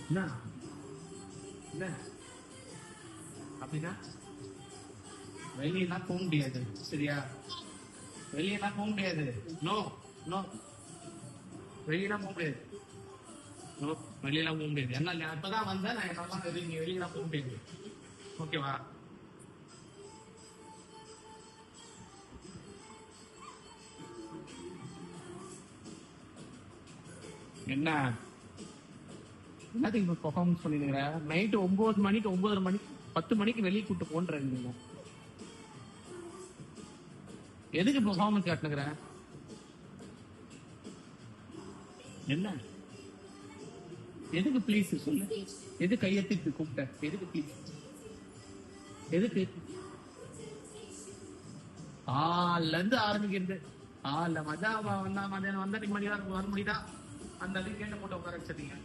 என்ன என்ன அப்படின்னா வெளியெல்லாம் போக முடியாது, சரியா? வெளியெல்லாம் போக முடியாது. நோ நோ, வெளியெல்லாம் போக முடியாது. நோ, வெளியெல்லாம் போக முடியாது. என்ன நான் இப்பதான் வந்தேன், நான் என்னெல்லாம் நீங்க வெளியெல்லாம் போக முடியாது. ஓகேவா? என்ன என்னத்துக்கு இப்போ பர்ஃபார்மன்ஸ் பண்ணிடுங்கிற? நைட்டு 9 மணிக்கு 9:30 மணிக்கு 10 மணிக்கு வெளியே கூட்டு போன்றீங்க. எதுக்கு பர்ஃபார்மன்ஸ் காட்டுனுங்கிற? என்ன எதுக்கு ப்ளீஸ் சொல்லு. எது கையெத்தி கூப்பிட்ட? எதுக்கு ப்ளீஸ்? எதுக்கு ஆள்ல இருந்து ஆரம்பிக்கிறது? ஆள்ல மதியானம் வந்தா மதியானம் வந்தா நிம்மதியா வர முடியுதா? அந்த அதுக்கு கேட்ட போட்டு உட்கார வச்சிருக்கீங்க.